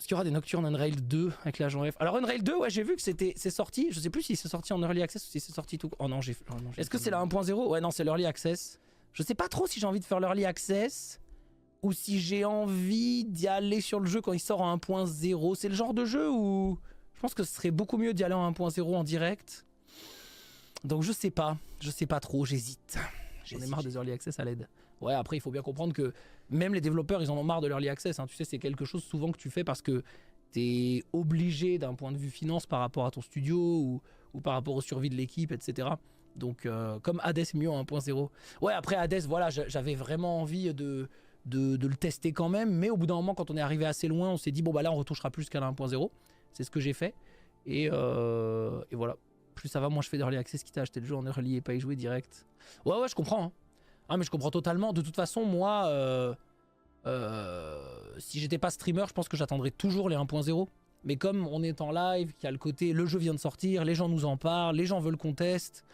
Est-ce qu'il y aura des Nocturne Unrail 2 avec l'agent F? Alors Unrail 2, ouais, j'ai vu que c'est sorti. Je sais plus si c'est sorti en Early Access ou si c'est sorti tout... Oh non, Est-ce que c'est la 1.0? Ouais, non, c'est l'Early Access. Je sais pas trop si j'ai envie de faire l'Early Access ou si j'ai envie d'y aller sur le jeu quand il sort en 1.0. C'est le genre de jeu où je pense que ce serait beaucoup mieux d'y aller en 1.0 en direct. Donc je sais pas trop, j'hésite. J'en ai marre des Early Access à l'aide. Ouais, après il faut bien comprendre que même les développeurs ils en ont marre de l'Early Access, hein. Tu sais, c'est quelque chose souvent que tu fais parce que t'es obligé d'un point de vue finance par rapport à ton studio ou par rapport aux survies de l'équipe, etc. Donc comme Hades est mieux en 1.0. Ouais, après Hades, voilà, j'avais vraiment envie de le tester quand même, mais au bout d'un moment quand on est arrivé assez loin, on s'est dit bon bah là on retouchera plus qu'à la 1.0. C'est ce que j'ai fait et voilà. Plus ça va, moins je fais d'Early Access quitte à acheter le jeu en Early et pas y jouer direct. Ouais, je comprends, hein. Ah mais je comprends totalement. De toute façon, moi, si j'étais pas streamer, je pense que j'attendrais toujours les 1.0. Mais comme on est en live, qu'il y a le côté, le jeu vient de sortir, les gens nous en parlent, les gens veulent qu'on teste.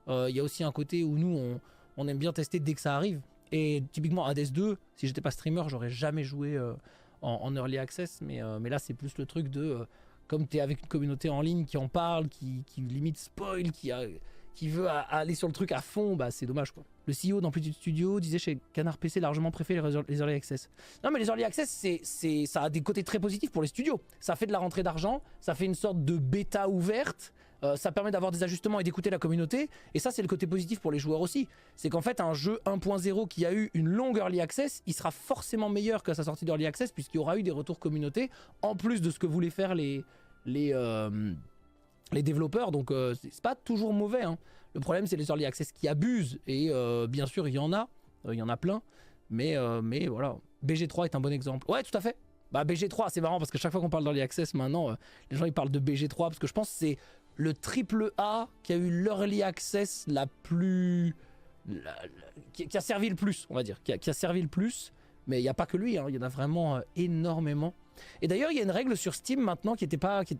Il y a aussi un côté où nous, on aime bien tester dès que ça arrive. Et typiquement Hades 2, si j'étais pas streamer, j'aurais jamais joué en Early Access. Mais là, c'est plus le truc de... comme tu es avec une communauté en ligne qui en parle, qui limite spoil, qui veut aller sur le truc à fond, bah c'est dommage quoi. Le CEO d'Amplitude Studio disait chez Canard PC largement préféré les Early Access. Non mais les Early Access, ça a des côtés très positifs pour les studios. Ça fait de la rentrée d'argent, ça fait une sorte de bêta ouverte, ça permet d'avoir des ajustements et d'écouter la communauté. Et ça c'est le côté positif pour les joueurs aussi. C'est qu'en fait un jeu 1.0 qui a eu une longue Early Access, il sera forcément meilleur que sa sortie d'Early Access puisqu'il y aura eu des retours communauté en plus de ce que voulaient faire les développeurs, donc c'est pas toujours mauvais, hein. Le problème c'est les Early Access qui abusent et bien sûr il y en a plein, mais voilà, BG3 est un bon exemple. Ouais, tout à fait. Bah BG3 c'est marrant parce que chaque fois qu'on parle d'Early Access maintenant, les gens ils parlent de BG3 parce que je pense que c'est le triple A qui a eu l'Early Access la plus... qui a servi le plus, on va dire, qui a servi le plus, mais il n'y a pas que lui, hein. Il y en a vraiment énormément. Et d'ailleurs, il y a une règle sur Steam maintenant qui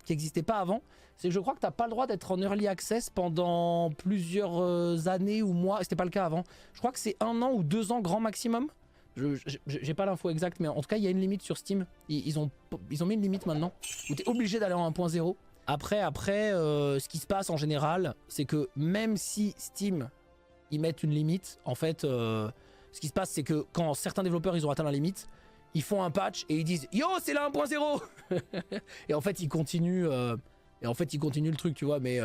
n'existait pas avant. C'est que je crois que tu n'as pas le droit d'être en Early Access pendant plusieurs années ou mois. C'était pas le cas avant. Je crois que c'est 1 an ou 2 ans grand maximum. J'ai pas l'info exacte, mais en tout cas, il y a une limite sur Steam. Ils ont mis une limite maintenant où tu es obligé d'aller en 1.0. Après ce qui se passe en général, c'est que même si Steam, ils mettent une limite, en fait, ce qui se passe, c'est que quand certains développeurs, ils ont atteint la limite, ils font un patch et ils disent « Yo, c'est la 1.0 » Et en fait, ils continuent le truc, tu vois. Mais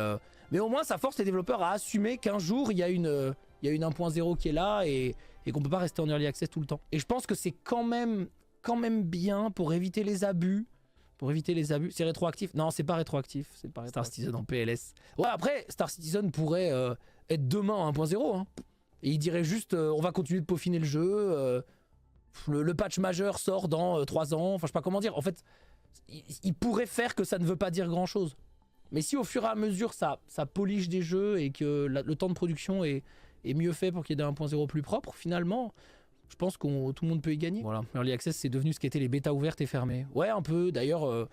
au moins, ça force les développeurs à assumer qu'un jour, il y a une 1.0 qui est là et qu'on peut pas rester en Early Access tout le temps. Et je pense que c'est quand même bien pour éviter les abus. C'est rétroactif? Non, c'est pas rétroactif. C'est pas Star Citizen en PLS. Ouais, après, Star Citizen pourrait être demain en 1.0. Hein. Et il dirait juste on va continuer de peaufiner le jeu. Le patch majeur sort dans 3 ans. Enfin, je sais pas comment dire. En fait, il pourrait faire que ça ne veut pas dire grand chose. Mais si au fur et à mesure ça poliche des jeux et que le temps de production est mieux fait pour qu'il y ait des 1.0 plus propres, finalement, je pense que tout le monde peut y gagner. Voilà, Early Access, c'est devenu ce qu'étaient les bêtas ouvertes et fermées. Ouais, un peu. D'ailleurs,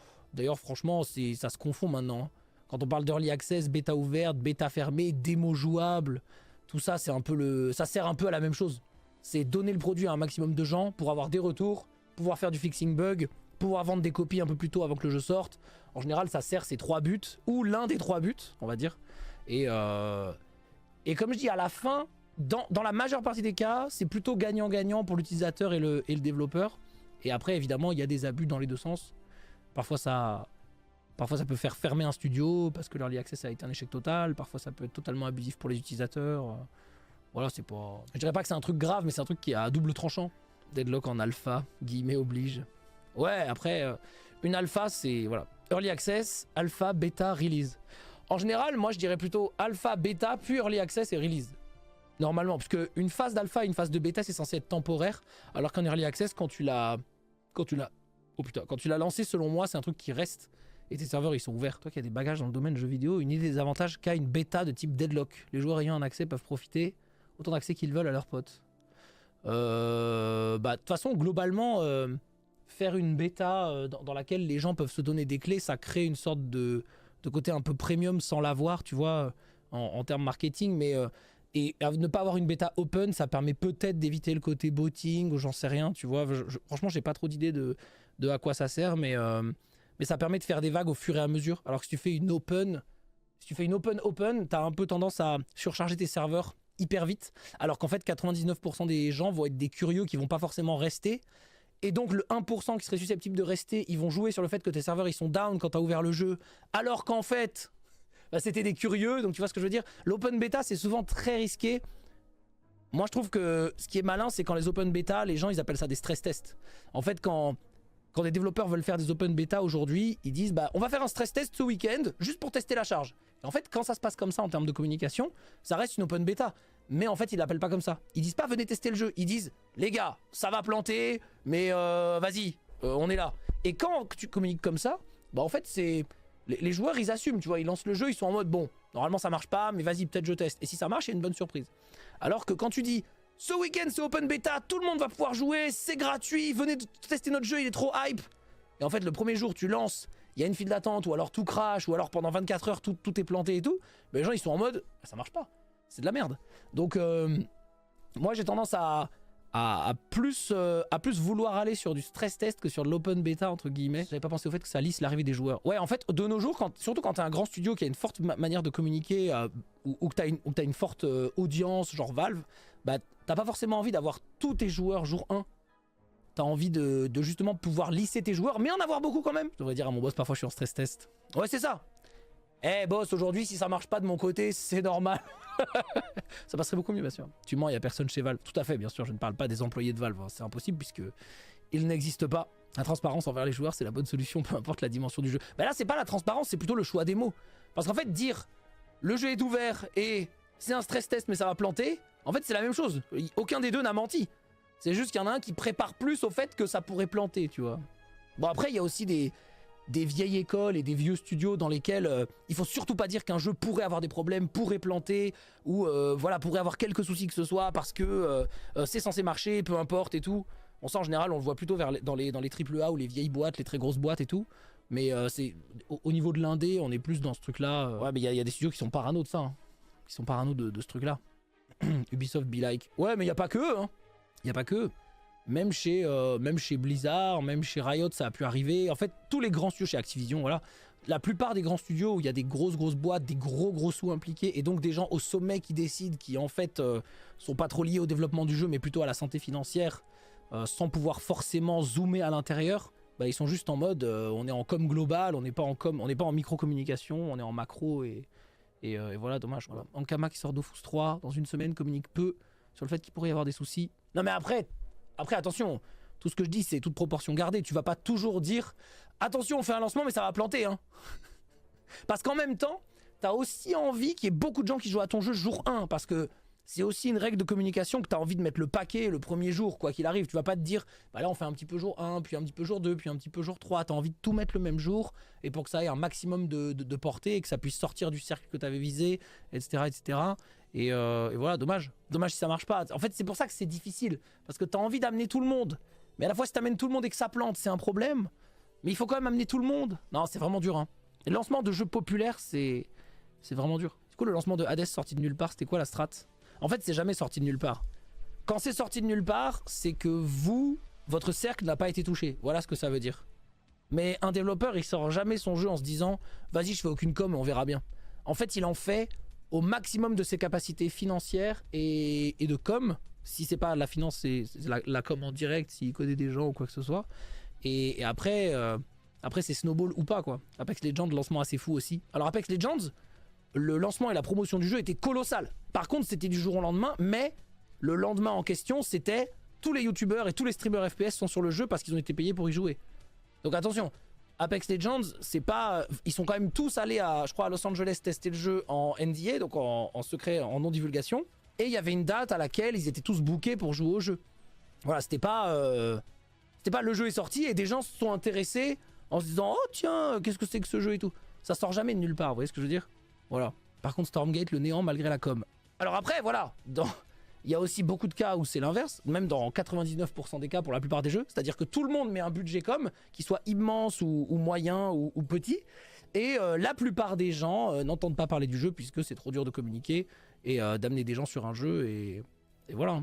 franchement, ça se confond maintenant. Quand on parle d'Early Access, bêta ouverte, bêta fermée, démo jouable, tout ça, c'est un peu ça sert un peu à la même chose. C'est donner le produit à un maximum de gens pour avoir des retours, pouvoir faire du fixing bug, pouvoir vendre des copies un peu plus tôt avant que le jeu sorte. En général, ça sert ces 3 buts, ou l'un des 3 buts, on va dire. Et comme je dis, à la fin, dans la majeure partie des cas, c'est plutôt gagnant-gagnant pour l'utilisateur et le développeur. Et après, évidemment, il y a des abus dans les deux sens. Parfois, ça peut faire fermer un studio parce que l'Early Access a été un échec total. Parfois, ça peut être totalement abusif pour les utilisateurs. Voilà, c'est pas... Je dirais pas que c'est un truc grave, mais c'est un truc qui est à double tranchant. Deadlock en alpha, guillemets oblige. Ouais, après, une alpha, c'est... Voilà. Early Access, alpha, bêta, release. En général, moi, je dirais plutôt alpha, bêta, puis Early Access et release. Normalement, parce qu'une phase d'alpha et une phase de bêta, c'est censé être temporaire, alors qu'en Early Access, quand tu l'as lancé, selon moi, c'est un truc qui reste. Et tes serveurs, ils sont ouverts. Toi qui as des bagages dans le domaine jeux vidéo, une idée des avantages qu'a une bêta de type Deadlock. Les joueurs ayant un accès peuvent profiter autant d'accès qu'ils veulent à leurs potes. De toute façon, globalement, faire une bêta dans laquelle les gens peuvent se donner des clés, ça crée une sorte de côté un peu premium sans l'avoir, tu vois, en termes marketing. Mais et ne pas avoir une bêta open, ça permet peut-être d'éviter le côté botting ou j'en sais rien, tu vois. Franchement, j'ai pas trop d'idée de à quoi ça sert, mais mais ça permet de faire des vagues au fur et à mesure. Alors que si tu fais une open, t'as un peu tendance à surcharger tes serveurs hyper vite. Alors qu'en fait, 99% des gens vont être des curieux qui vont pas forcément rester. Et donc le 1% qui serait susceptible de rester, ils vont jouer sur le fait que tes serveurs ils sont down quand t'as ouvert le jeu. Alors qu'en fait, bah, c'était des curieux, donc tu vois ce que je veux dire. L'open beta, c'est souvent très risqué. Moi, je trouve que ce qui est malin, c'est quand les open beta, les gens, ils appellent ça des stress tests. En fait, quand des développeurs veulent faire des open beta aujourd'hui, ils disent bah on va faire un stress test ce week-end juste pour tester la charge. Et en fait, quand ça se passe comme ça en termes de communication, ça reste une open beta. Mais en fait, ils l'appellent pas comme ça. Ils disent pas venez tester le jeu. Ils disent les gars, ça va planter, mais vas-y, on est là. Et quand tu communiques comme ça, bah en fait, c'est les joueurs, ils assument, tu vois, ils lancent le jeu, ils sont en mode bon, normalement ça marche pas, mais vas-y, peut-être je teste. Et si ça marche, il y a une bonne surprise. Alors que quand tu dis ce week-end c'est open beta, tout le monde va pouvoir jouer, c'est gratuit, venez tester notre jeu, il est trop hype. Et en fait, le premier jour, tu lances, il y a une file d'attente, ou alors tout crash, ou alors pendant 24 heures, tout est planté et tout. Mais les gens, ils sont en mode, ça marche pas, c'est de la merde. Donc, moi, j'ai tendance à plus vouloir aller sur du stress test que sur de l'open beta, entre guillemets. J'avais pas pensé au fait que ça lisse l'arrivée des joueurs. Ouais, en fait, de nos jours, surtout quand t'as un grand studio qui a une forte manière de communiquer, ou que t'as une forte audience, genre Valve, bah t'as pas forcément envie d'avoir tous tes joueurs jour 1. T'as envie de justement pouvoir lisser tes joueurs, mais en avoir beaucoup quand même. Je devrais dire à mon boss, parfois je suis en stress test. Ouais, c'est ça. Eh boss, aujourd'hui, si ça marche pas de mon côté, c'est normal. Ça passerait beaucoup mieux, bien sûr. Tu mens, il y a personne chez Valve. Tout à fait, bien sûr, je ne parle pas des employés de Valve. C'est impossible puisque il n'existe pas. La transparence envers les joueurs, c'est la bonne solution, peu importe la dimension du jeu. Bah là, c'est pas la transparence, c'est plutôt le choix des mots. Parce qu'en fait, dire le jeu est ouvert et c'est un stress test, mais ça va planter, en fait, c'est la même chose. Aucun des deux n'a menti. C'est juste qu'il y en a un qui prépare plus au fait que ça pourrait planter, tu vois. Bon, après, il y a aussi des vieilles écoles et des vieux studios dans lesquels il faut surtout pas dire qu'un jeu pourrait avoir des problèmes, pourrait planter, ou voilà, pourrait avoir quelques soucis que ce soit parce que c'est censé marcher, peu importe et tout. On sait en général, on le voit plutôt dans les AAA ou les vieilles boîtes, les très grosses boîtes et tout. Mais c'est au niveau de l'indé, on est plus dans ce truc-là. Ouais, mais il y a des studios qui sont parano de ça, hein. Qui sont parano de ce truc-là. Ubisoft be like. Ouais, mais il y a pas que eux, hein. Il y a pas que eux. Même chez Blizzard, même chez Riot, ça a pu arriver. En fait, tous les grands studios chez Activision, voilà. La plupart des grands studios où il y a des grosses boîtes, des gros sous impliqués, et donc des gens au sommet qui décident, qui en fait sont pas trop liés au développement du jeu, mais plutôt à la santé financière, sans pouvoir forcément zoomer à l'intérieur, bah, ils sont juste en mode, on est en com global, on n'est pas en micro-communication, on est en macro, et voilà, dommage. Voilà. Ankama qui sort Dofus 3 dans une semaine communique peu sur le fait qu'il pourrait y avoir des soucis. Non mais après attention, tout ce que je dis c'est toute proportion gardée. Tu vas pas toujours dire attention on fait un lancement mais ça va planter, hein. Parce qu'en même temps, t'as aussi envie qu'il y ait beaucoup de gens qui jouent à ton jeu jour 1. Parce que c'est aussi une règle de communication que t'as envie de mettre le paquet le premier jour, quoi qu'il arrive. Tu vas pas te dire bah là on fait un petit peu jour 1, puis un petit peu jour 2, puis un petit peu jour 3. T'as envie de tout mettre le même jour, et pour que ça ait un maximum de portée et que ça puisse sortir du cercle que t'avais visé, etc. etc. Et voilà, dommage si ça marche pas. En fait, c'est pour ça que c'est difficile, parce que t'as envie d'amener tout le monde, mais à la fois si t'amènes tout le monde et que ça plante, c'est un problème. Mais il faut quand même amener tout le monde. Non, c'est vraiment dur, hein. Et le lancement de jeux populaires, c'est vraiment dur. C'est quoi le lancement de Hades sorti de nulle part? C'était quoi la strat? En fait, c'est jamais sorti de nulle part. Quand c'est sorti de nulle part, c'est que votre cercle n'a pas été touché. Voilà ce que ça veut dire. Mais un développeur, il sort jamais son jeu en se disant vas-y, je fais aucune com, on verra bien. En fait, il en fait au maximum de ses capacités financières et de com. Si c'est pas la finance, c'est la com en direct, s'il connaît des gens ou quoi que ce soit. Et après c'est snowball ou pas, quoi. Apex Legends, lancement assez fou aussi. Alors Apex Legends, le lancement et la promotion du jeu étaient colossales. Par contre, c'était du jour au lendemain, mais le lendemain en question, c'était tous les youtubeurs et tous les streamers FPS sont sur le jeu parce qu'ils ont été payés pour y jouer. Donc attention, Apex Legends, c'est pas... Ils sont quand même tous allés je crois, à Los Angeles tester le jeu en NDA, donc en secret, en non-divulgation. Et il y avait une date à laquelle ils étaient tous bookés pour jouer au jeu. Voilà, c'était pas le jeu est sorti et des gens se sont intéressés en se disant oh tiens, qu'est-ce que c'est que ce jeu et tout. Ça sort jamais de nulle part, vous voyez ce que je veux dire? Voilà. Par contre, Stormgate, le néant malgré la com. Alors après, voilà, il y a aussi beaucoup de cas où c'est l'inverse, même dans 99% des cas pour la plupart des jeux, c'est-à-dire que tout le monde met un budget com, qu'il soit immense ou moyen ou petit, et la plupart des gens n'entendent pas parler du jeu puisque c'est trop dur de communiquer et d'amener des gens sur un jeu, et voilà.